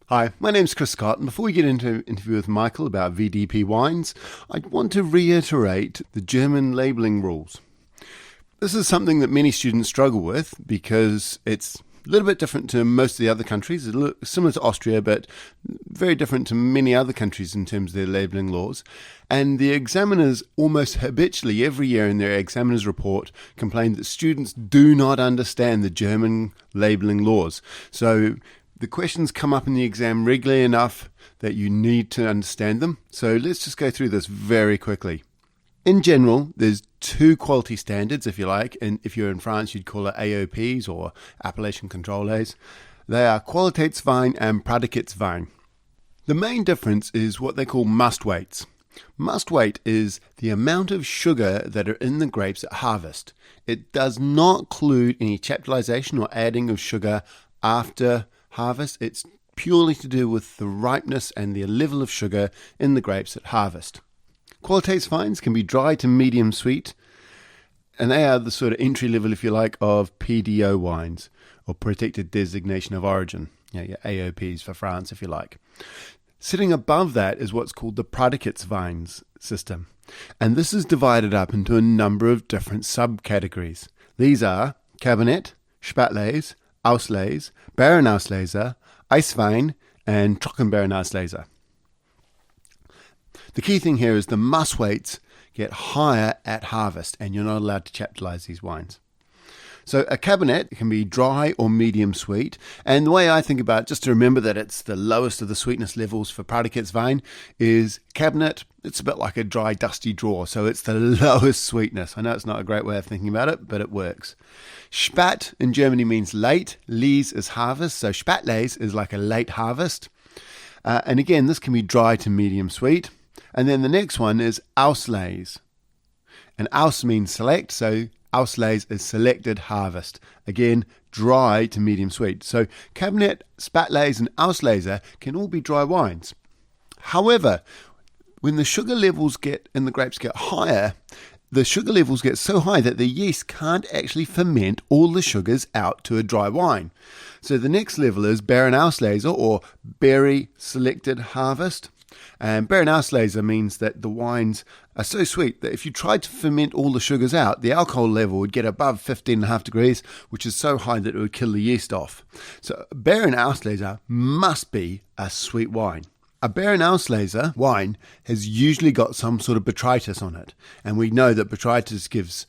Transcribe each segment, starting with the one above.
Hi, my name's Chris Scott, and before we get into an interview with Michael about VDP wines, I want to reiterate the German labelling rules. This is something that many students struggle with because it's a little bit different to most of the other countries, similar to Austria, but very different to many other countries in terms of their labelling laws. And the examiners almost habitually every year in their examiner's report complain that students do not understand the German labelling laws. So the questions come up in the exam regularly enough that you need to understand them. So let's just go through this very quickly. In general, there's two quality standards, if you like, and if you're in France, you'd call it AOPs or Appellation Contrôlés. They are Qualitätswein and Prädikatswein. The main difference is what they call must weights. Must weight is the amount of sugar that are in the grapes at harvest. It does not include any chaptalization or adding of sugar after harvest. It's purely to do with the ripeness and the level of sugar in the grapes at harvest. Qualitätsweins can be dry to medium sweet, and they are the sort of entry level, if you like, of PDO wines, or Protected Designation of Origin, your AOPs for France, if you like. Sitting above that is what's called the Prädikatsweins system, and this is divided up into a number of different subcategories. These are Cabernet, Spätlese, Auslese, Beerenauslese, Eiswein, and Trockenbeerenauslese. The key thing here is the must weights get higher at harvest, and you're not allowed to chaptalize these wines. So a Cabernet can be dry or medium sweet, and the way I think about it, just to remember that it's the lowest of the sweetness levels for Prädikatswein, is Cabernet, it's a bit like a dry, dusty drawer, so it's the lowest sweetness. I know it's not a great way of thinking about it, but it works. Spät in Germany means late, Lese is harvest, so Spätlese is like a late harvest. And again, this can be dry to medium sweet. And then the next one is Auslese. And Aus means select, so Auslese is selected harvest. Again, dry to medium sweet. So Cabernet, Spätlese and Auslese can all be dry wines. However, when the sugar levels in the grapes get higher, the sugar levels get so high that the yeast can't actually ferment all the sugars out to a dry wine. So the next level is Beerenauslese, or berry selected harvest. And Beerenauslese means that the wines are so sweet that if you tried to ferment all the sugars out, the alcohol level would get above 15.5 degrees, which is so high that it would kill the yeast off. So Beerenauslese must be a sweet wine. A Beerenauslese wine has usually got some sort of botrytis on it. And we know that botrytis gives,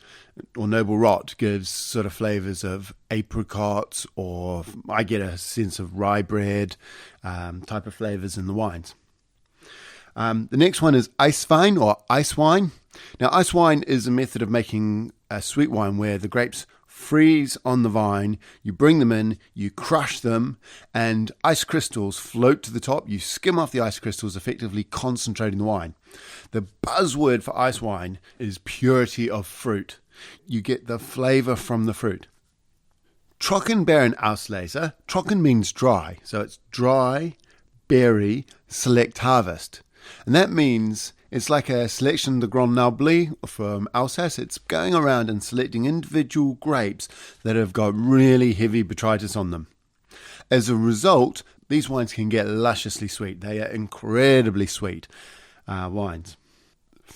or noble rot, gives sort of flavours of apricots, or I get a sense of rye bread type of flavours in the wines. The next one is Eiswein or ice wine. Now, ice wine is a method of making a sweet wine where the grapes freeze on the vine, you bring them in, you crush them, and ice crystals float to the top. You skim off the ice crystals, effectively concentrating the wine. The buzzword for ice wine is purity of fruit. You get the flavour from the fruit. Trockenbeerenauslese. Trocken means dry, so it's dry, berry, select harvest. And that means it's like a selection de Grand Noble from Alsace. It's going around and selecting individual grapes that have got really heavy botrytis on them. As a result, these wines can get lusciously sweet. They are incredibly sweet wines.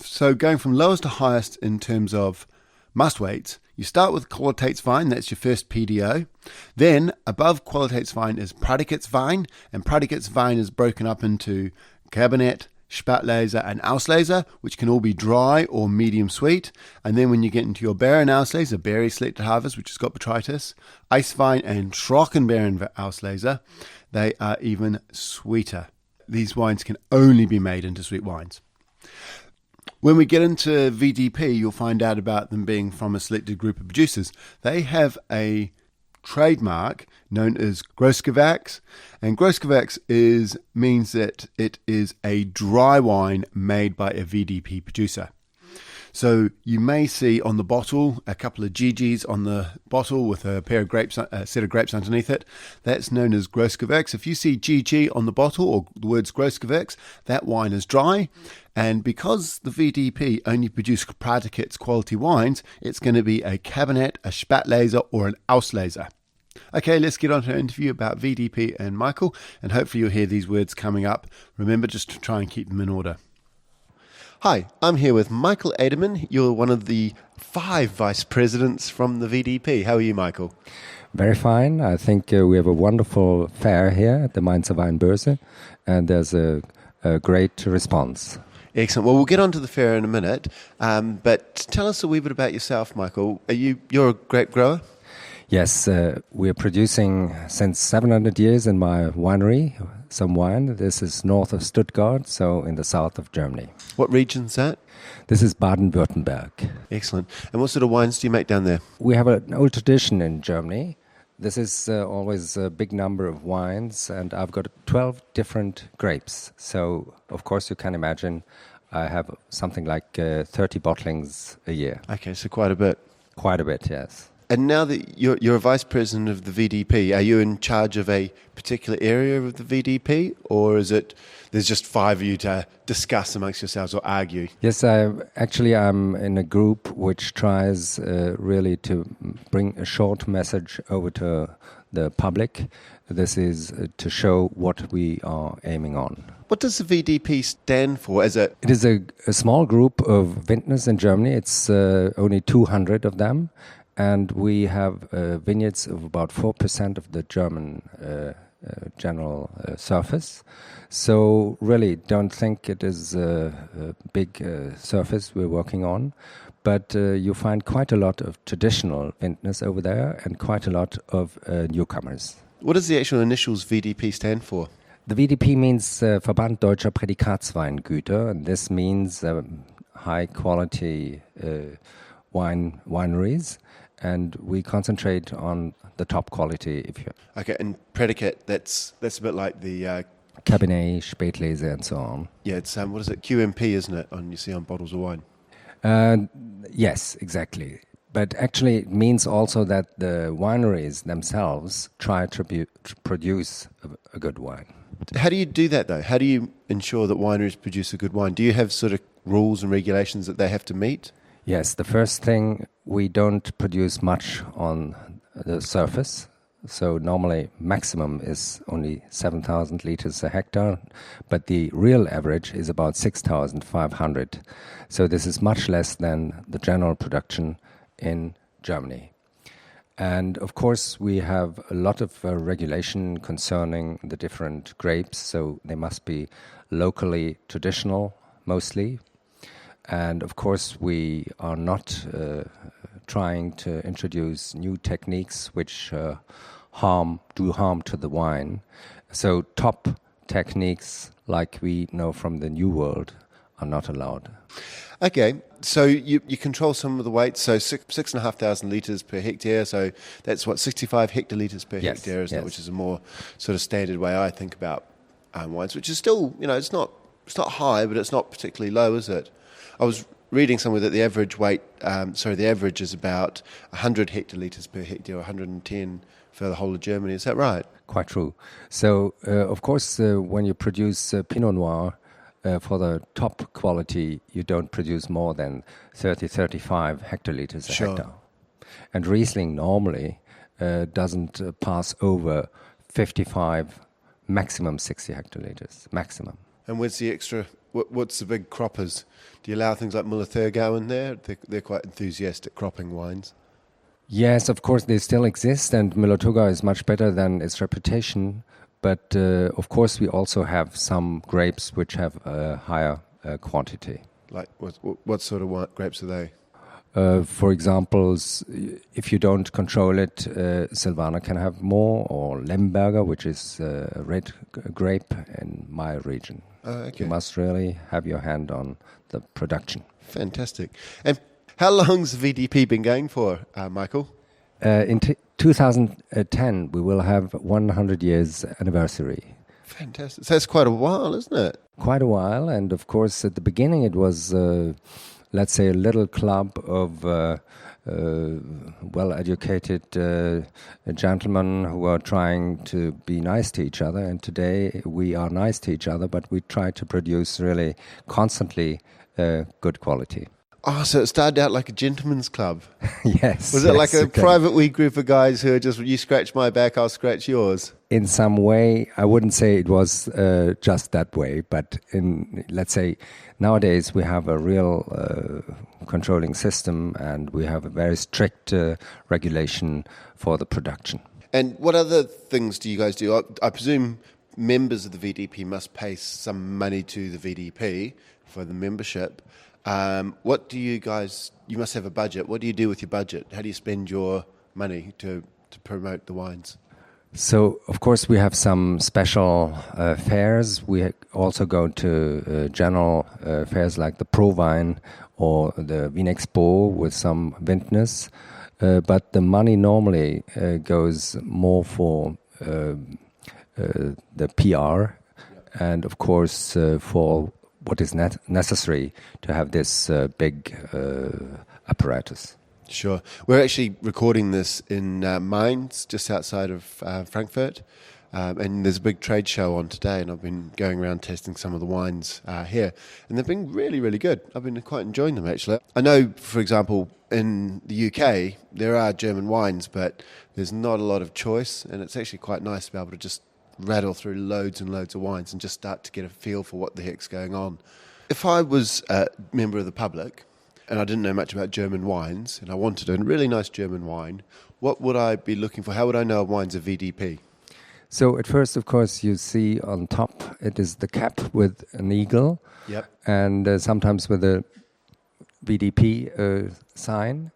So going from lowest to highest in terms of must weights, you start with Qualitätswein, that's your first PDO. Then above Qualitätswein is Prädikatswein, and Prädikatswein is broken up into Cabernet, Spätlese and Auslese, which can all be dry or medium sweet. And then when you get into your Beerenauslese, berry selected harvest, which has got botrytis, Eiswein and Trockenbeerenauslese, they are even sweeter. These wines can only be made into sweet wines. When we get into VDP, you'll find out about them being from a selected group of producers. They have a trademark known as Großgewächs, and Großgewächs means that it is a dry wine made by a VDP producer. So you may see on the bottle a couple of GGs on the bottle with a pair of grapes, a set of grapes underneath it. That's known as Großgewächs. If you see GG on the bottle or the words Großgewächs, that wine is dry. And because the VDP only produce Prädikats quality wines, it's going to be a Cabernet, a Spätlese, or an Auslese. Okay, let's get on to our interview about VDP and Michael, and hopefully you'll hear these words coming up. Remember just to try and keep them in order. Hi, I'm here with Michael Adelmann. You're one of the 5 vice presidents from the VDP. How are you, Michael? Very fine. I think we have a wonderful fair here at the Mainzer Weinbörse, and there's a great response. Excellent. Well, we'll get on to the fair in a minute, but tell us a wee bit about yourself, Michael. You're a grape grower? Yes, we're producing since 700 years in my winery some wine. This is north of Stuttgart, so in the south of Germany. What region's that? This is Baden-Württemberg. Excellent. And what sort of wines do you make down there? We have an old tradition in Germany. This is always a big number of wines, and I've got 12 different grapes. So, of course, you can imagine I have something like 30 bottlings a year. Okay, so quite a bit. Quite a bit, yes. And now that you're a vice president of the VDP, are you in charge of a particular area of the VDP, or is it there's just 5 of you to discuss amongst yourselves or argue? Yes, I'm in a group which tries really to bring a short message over to the public. This is to show what we are aiming on. What does the VDP stand for? It is a small group of vintners in Germany. It's only 200 of them. And we have vineyards of about 4% of the German general surface. So really don't think it is a big surface we're working on. But you find quite a lot of traditional vintners over there and quite a lot of newcomers. What does the actual initials VDP stand for? The VDP means Verband Deutscher Prädikatsweingüter, and this means high quality wineries. And we concentrate on the top quality. Okay, and predicate, that's a bit like the Cabernet, Spätlese, and so on. Yeah, it's what is it? QMP, isn't it? You see on bottles of wine. Yes, exactly. But actually, it means also that the wineries themselves try to produce a good wine. How do you do that, though? How do you ensure that wineries produce a good wine? Do you have sort of rules and regulations that they have to meet? Yes, the first thing, we don't produce much on the surface. So normally maximum is only 7,000 liters a hectare, but the real average is about 6,500. So this is much less than the general production in Germany. And of course we have a lot of regulation concerning the different grapes, so they must be locally traditional mostly. And of course, we are not trying to introduce new techniques which do harm to the wine. So top techniques like we know from the New World are not allowed. Okay, so you control some of the weight, so 6,500 litres per hectare, so that's what, 65 hectolitres per hectare, isn't it? Which is a more sort of standard way I think about wines, which is still, it's not high, but it's not particularly low, is it? I was reading somewhere that the average the average is about 100 hectolitres per hectare, 110 for the whole of Germany. Is that right? Quite true. So, of course, when you produce Pinot Noir for the top quality, you don't produce more than 35 hectolitres a hectare. And Riesling normally doesn't pass over 55, maximum 60 hectolitres, maximum. And where's the extra? What's the big croppers? Do you allow things like Müller-Thurgau in there? They're quite enthusiastic cropping wines. Yes, of course they still exist, and Müller-Thurgau is much better than its reputation. But of course we also have some grapes which have a higher quantity. Like what sort of grapes are they? For example, if you don't control it, Silvaner can have more, or Lemberger, which is a red grape in my region. Okay. You must really have your hand on the production. Fantastic. And how long's the VDP been going for, Michael? In 2010, we will have 100 years anniversary. Fantastic. So that's quite a while, isn't it? Quite a while. And of course, at the beginning, it was, let's say, a little club of well-educated gentlemen who are trying to be nice to each other. And today, we are nice to each other, but we try to produce really constantly good quality. Oh, so it started out like a gentleman's club. Yes. Was it like a okay. private wee group of guys who are just, you scratch my back, I'll scratch yours? In some way, I wouldn't say it was just that way, but let's say nowadays we have a real controlling system and we have a very strict regulation for the production. And what other things do you guys do? I presume members of the VDP must pay some money to the VDP for the membership. What do you guys, you must have a budget. What do you do with your budget? How do you spend your money to promote the wines? So, of course, we have some special fairs. We also go to general fairs like the ProWein or the Vinexpo with some vintners. But the money normally goes more for the PR and, of course, for what is necessary to have this big apparatus. Sure. We're actually recording this in Mainz, just outside of Frankfurt. And there's a big trade show on today, and I've been going around testing some of the wines here. And they've been really, really good. I've been quite enjoying them, actually. I know, for example, in the UK, there are German wines, but there's not a lot of choice. And it's actually quite nice to be able to just rattle through loads and loads of wines and just start to get a feel for what the heck's going on. If I was a member of the public and I didn't know much about German wines and I wanted a really nice German wine, what would I be looking for? How would I know a wine's a VDP? So at first, of course, you see on top it is the cap with an eagle. Yep. And sometimes with a VDP sign.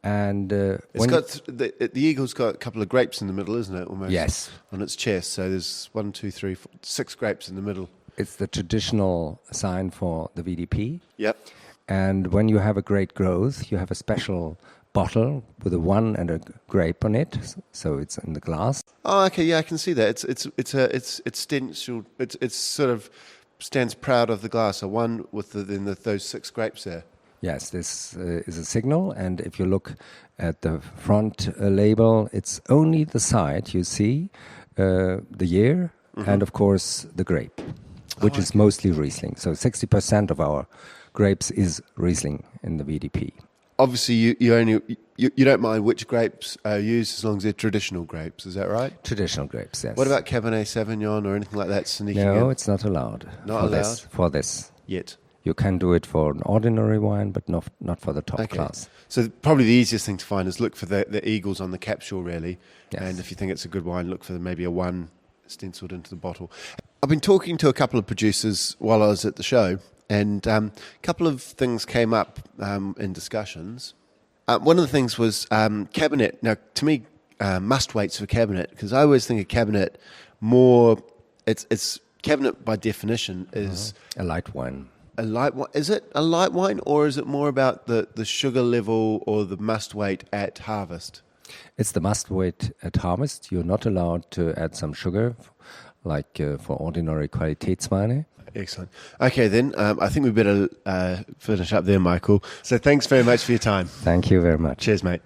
And it's got the eagle's got a couple of grapes in the middle, isn't it? Almost. Yes. On its chest. So there's 1, 2, 3, 4, 6 grapes in the middle. It's the traditional sign for the VDP. Yep. And when you have a great growth, you have a special bottle with a one and a grape on it, so it's in the glass. Oh, okay, yeah, I can see that. It's stenciled. It's sort of stands proud of the glass. A one with those 6 grapes there. Yes, this is a signal, and if you look at the front label, it's only the side you see, the year, and of course the grape, which is mostly Riesling. So 60% of our grapes is Riesling in the VDP. Obviously, you don't mind which grapes are used as long as they're traditional grapes. Is that right? Traditional grapes, yes. What about Cabernet Sauvignon or anything like that sneaking in? No, it's not allowed. Not allowed? For this. Yet. You can do it for an ordinary wine, but not for the top class. So probably the easiest thing to find is look for the eagles on the capsule, really. Yes. And if you think it's a good wine, look for maybe a one stenciled into the bottle. I've been talking to a couple of producers while I was at the show, and a couple of things came up in discussions. One of the things was Cabernet. Now, to me, must-waits for Cabernet, because I always think of Cabernet more... It's Cabernet, by definition, is... A light wine. A light wine. Is it a light wine, or is it more about the sugar level or the must wait at harvest? It's the must wait at harvest. You're not allowed to add some sugar, like for ordinary Qualitätsweine. Excellent. Okay, then I think we better finish up there, Michael. So thanks very much for your time. Thank you very much. Cheers, mate.